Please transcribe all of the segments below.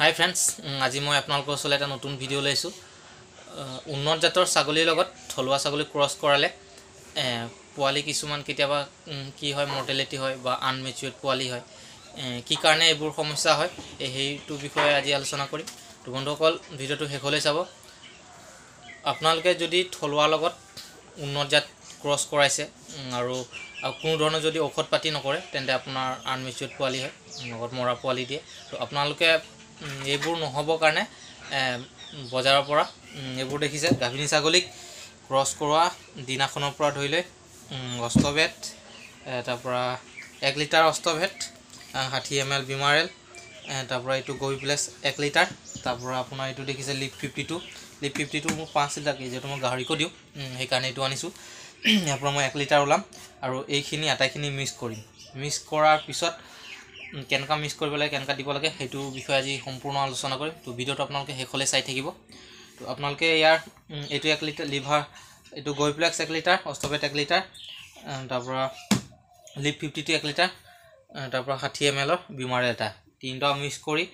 হাই friends, আজি মই আপোনালোকৰ ওচৰলৈ এটা নতুন ভিডিঅ' লৈছোঁ। উন্নত জাতৰ ছাগলীৰ লগত থলুৱা ছাগলী ক্ৰছ কৰালে পোৱালি কিছুমান কেতিয়াবা কি হয়, মৰ্টেলিটি হয় বা আনমেচিউৰ্ড পোৱালি হয়। কি কাৰণে এইবোৰ সমস্যা হয় সেইটো বিষয়ে আজি আলোচনা কৰিম। তো বন্ধুসকল, ভিডিঅ'টো শেষলৈ চাব। আপোনালোকে যদি থলুৱাৰ লগত উন্নত জাত ক্ৰছ কৰাইছে আৰু কোনো ধৰণৰ যদি ঔষধ পাতি নকৰে, তেন্তে আপোনাৰ আনমেচিউৰ্ড পোৱালি হয়, লগত মৰা পোৱালি দিয়ে। তো আপোনালোকে এইবোৰ নহ'বৰ কাৰণে বজাৰৰ পৰা এইবোৰ দেখিছে, গাভিনী ছাগলীক ক্ৰছ কৰোৱা দিনাখনৰ পৰা ধৰি লৈ অষ্টভেট, তাৰপৰা 1 লিটাৰ অষ্টভেট, 60 ml বিমাৰেল, তাৰপৰা এইটো গবিপ্লেছ 1 লিটাৰ, তাৰপৰা আপোনাৰ এইটো দেখিছে লিপ 52 মোৰ 5 লিটাৰ, যিহেতু মই গাহৰিকো দিওঁ সেইকাৰণে এইটো আনিছোঁ। ইয়াৰ পৰা মই 1 লিটাৰ ওলাম আৰু এইখিনি আটাইখিনি মিক্স কৰিম। মিক্স কৰাৰ পিছত কেনেকুৱা মিক্স কৰিব লাগে, কেনেকুৱা দিব লাগে, সেইটো বিষয়ে আজি সম্পূৰ্ণ আলোচনা কৰিম। তো ভিডিঅ'টো আপোনালোকে শেষলৈ চাই থাকিব। তো আপোনালোকে ইয়াৰ এইটো 1 লিটাৰ লিভাৰ, এইটো গবিপ্লেক্স 1 লিটাৰ, অষ্টভেট 1 লিটাৰ, তাৰপৰা লিপ 52 1 লিটাৰ, তাৰপৰা 60 ml বিমাৰ এটা, তিনিটা মিক্স কৰি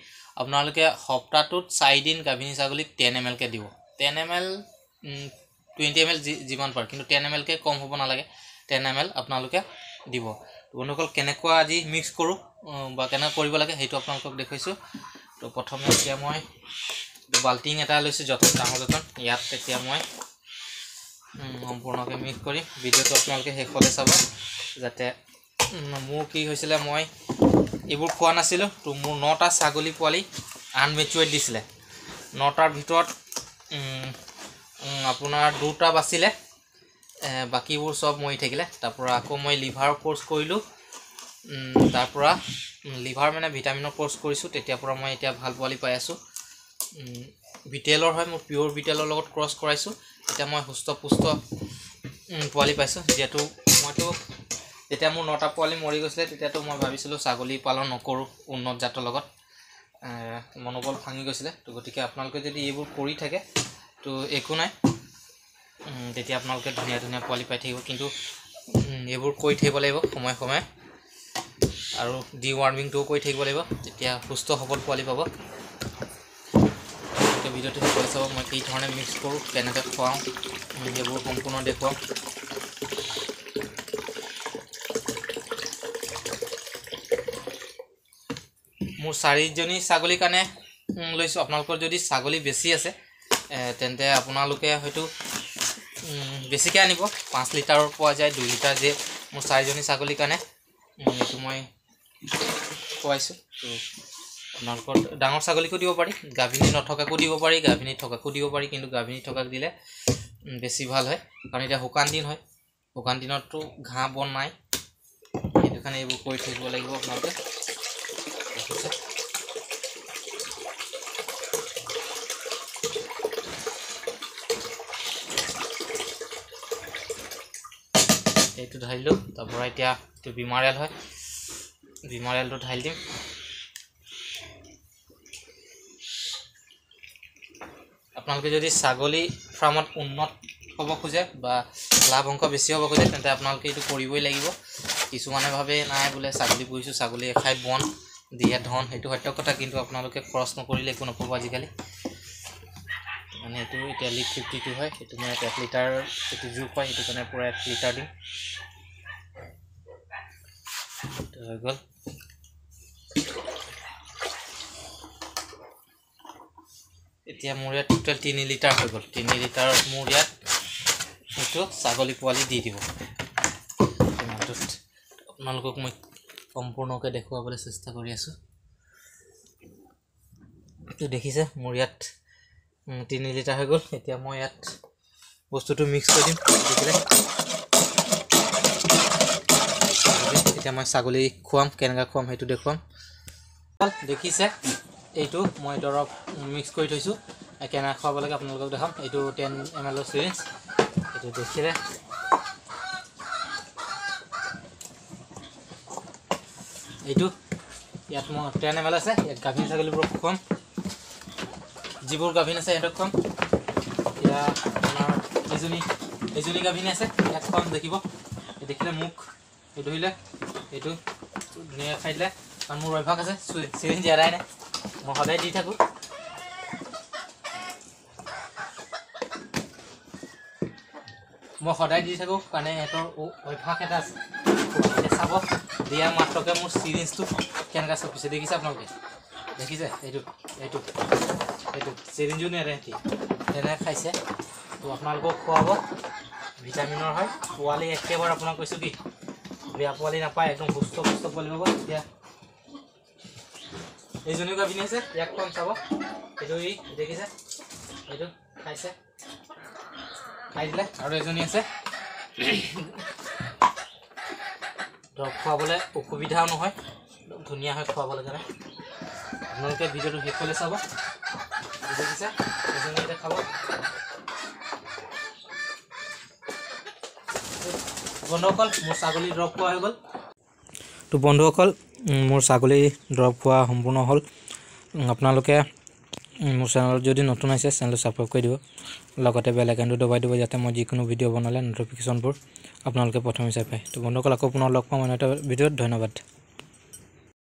আপোনালোকে সপ্তাহটোত 4 দিন গাভিনী ছাগলীক 10 ml কে দিব। 10 ml 20 ml যিমান পাৰে, কিন্তু 10 ml কে কম হ'ব নালাগে। 10 ml আপোনালোকে দিব। বন্ধুসকল, কেনেকুৱা আজি মিক্স কৰোঁ বা কেনেকৈ কৰিব লাগে সেইটো আপোনালোকক দেখুৱাইছোঁ। তো প্ৰথমে এতিয়া মই বাল্টিং এটা লৈছোঁ, ডাঙৰ যতন। ইয়াত এতিয়া মই সম্পূৰ্ণকৈ মিক্স কৰিম। ভিডিঅ'টো আপোনালোকে শেষলৈ চাব, যাতে মোৰ কি হৈছিলে, মই এইবোৰ খোৱা নাছিলোঁ। তো মোৰ 9টা ছাগলী পোৱালি আনমেচিউৰ্ড দিছিলে। 9টাৰ ভিতৰত আপোনাৰ 2টা বাচিলে, বাকীবোৰ চব মৰি থাকিলে। তাৰপৰা আকৌ মই লিভাৰ কোৰ্চ কৰিলোঁ, তাৰপৰা লিভাৰ মানে ভিটামিনৰ কোৰ্চ কৰিছোঁ। তেতিয়াৰ পৰা মই এতিয়া ভাল পোৱালি পাই আছোঁ। বিটেলৰ হয়, মোৰ পিয়'ৰ বিটেলৰ লগত ক্ৰছ কৰাইছোঁ। এতিয়া মই সুস্থ পুষ্ট পোৱালি পাইছোঁ। যিহেতু যেতিয়া মোৰ 9টা পোৱালি মৰি গৈছিলে, তেতিয়াতো মই ভাবিছিলোঁ ছাগলী পালন নকৰোঁ উন্নত জাতৰ লগত, মনোবল ভাঙি গৈছিলে। তো গতিকে আপোনালোকে যদি এইবোৰ কৰি থাকে তো একো নাই, তেতিয়া আপোনালোকে ধুনীয়া ধুনীয়া পোৱালি পাই থাকিব। কিন্তু এইবোৰ কৰি থাকিব লাগিব সময়ে সময়ে, আৰু ডিৱাৰ্মিংটোও কৰি থাকিব লাগিব, তেতিয়া সুস্থ সবল পোৱালি পাব। ভিডিঅ'টো কৈ চাব, মই কি ধৰণে মিক্স কৰোঁ, কেনেকৈ খুৱাওঁ, সেইবোৰ সম্পূৰ্ণ দেখুৱাওঁ। মোৰ 4জনী ছাগলীৰ কাৰণে লৈছোঁ। আপোনালোকৰ যদি ছাগলী বেছি আছে তেন্তে আপোনালোকে হয়তো বেছিকৈ আনিব। 5 লিটাৰৰ পোৱা যায়, 2 লিটাৰ দিয়ে। মোৰ 4জনী ছাগলীৰ কাৰণে এইটো মই খুৱাইছোঁ। তো আপোনালোকৰ ডাঙৰ ছাগলীকো দিব পাৰি, গাভিনী নথকাকো দিব পাৰি, গাভিনী থকাকো দিব পাৰি। কিন্তু গাভিনী থকাক দিলে বেছি ভাল হয়, কাৰণ এতিয়া শুকান দিন হয়, শুকান দিনততো ঘাঁহ বন নাই, সেইটো কাৰণে এইবোৰ কৰি থাকিব লাগিব আপোনালোকে। এইটো ঢালিলোঁ, তাৰপৰা এতিয়া এইটো বিমাৰেল হয়, বিমাৰেলটো ঢালি দিম। আপোনালোকে যদি ছাগলী ফাৰ্মত উন্নত হ'ব খোজে বা লাভ অংশ বেছি হ'ব খোজে, তেন্তে আপোনালোকে এইটো কৰিবই লাগিব। কিছুমানে ভাবে নাই বোলে ছাগলী পুহিছোঁ, ছাগলী খাই বন দিয়ে ধন, সেইটো সত্য কথা। কিন্তু আপোনালোকে ক্ৰছ নকৰিলে একো নক'ব আজিকালি। মানে এইটো এতিয়া লিপ 52 হয়, সেইটো মই 1 লিটাৰ এইটো জোখ হয়, সেইটো কাৰণে পূৰা 1 লিটাৰ দিম। হৈ গ'ল। এতিয়া মোৰ ইয়াত টোটেল 3 লিটাৰ হৈ গ'ল। 3 লিটাৰত মোৰ ইয়াত সেইটো ছাগলী পোৱালি দি দিব। আপোনালোকক মই সম্পূৰ্ণকৈ দেখুৱাবলৈ চেষ্টা কৰি আছোঁ। এইটো দেখিছে, মোৰ ইয়াত 3 লিটাৰ হৈ গ'ল। এতিয়া মই ইয়াত বস্তুটো মিক্স কৰি দিম। এতিয়া মই ছাগলী খুৱাম, কেনেকৈ খুৱাম সেইটো দেখুৱাম। দেখিছে, এইটো মই দৰৱ মিক্স কৰি থৈছোঁ, কেনেকৈ খুৱাব লাগে আপোনালোকক দেখাম। এইটো 10 ml চিৰিঞ্জ, এইটো দেখিলে। এইটো ইয়াত মই 10 ml আছে, ইয়াত গাভিনী ছাগলীবোৰক খুৱাম, যিবোৰ গাভিনী আছে সিহঁতক খুৱাম। এতিয়া আপোনাৰ এজনী গাভিনী আছে, ইয়াত খুৱাম। দেখিব, দেখিলে মুখ এই ধৰিলে, এইটো ধুনীয়াকৈ খাই দিলে, কাৰণ মোৰ অভ্যাস আছে চিৰিঞ্জ এৰাই নাই। মই সদায় দি থাকোঁ। কাৰণে সিহঁতৰ অভ্যাস এটা আছে। চাব দিয়া মাত্ৰকে মোৰ চিৰিঞ্জটো কেনেকৈ চপিছে দেখিছে আপোনালোকে? দেখিছে? এইটো চিৰিঞ্জো নেৰে সিহঁতি তেনেকৈ খাইছে। তো আপোনালোকক খোৱাব, ভিটামিনৰ হয়। পোৱালি একেবাৰে আপোনাক কৈছোঁ কি বেয়া পোৱালি নাপায়, একদম সুস্থ পোৱালি পাব। এতিয়া এইজনীও গাভিনী আছে, ইয়াক খুৱাম চাব। এইটো দেখিছে? এইটো খাইছে, খাই দিলে। আৰু এজনী আছে, দৰৱ খুৱাবলৈ অসুবিধাও নহয়, একদম ধুনীয়া হয় খুৱাবলৈ কাৰণে। আপোনালোকে ভিডিঅ'টো শেষলৈ চাব। দেখিছে? এজনী এতিয়া খাব। বন্ধুসকল, মোৰ ছাগলী দৰৱ খোৱা হৈ গ'ল। তো বন্ধুসকল, মোৰ ছাগলী দৰৱ খোৱা সম্পূৰ্ণ হ'ল। আপোনালোকে মোৰ চেনেলত যদি নতুন আছে চেনেলটো ছাবস্ক্ৰাইব কৰি দিব, লগতে বেল আইকনটো দবাই দিব, যাতে মই যিকোনো ভিডিঅ' বনালে ন'টিফিকেশ্যনবোৰ আপোনালোকে প্ৰথমে চাই পায়। তো বন্ধুসকল, আকৌ পুনৰ লগ পাম অন্য এটা ভিডিঅ'ত। ধন্যবাদ।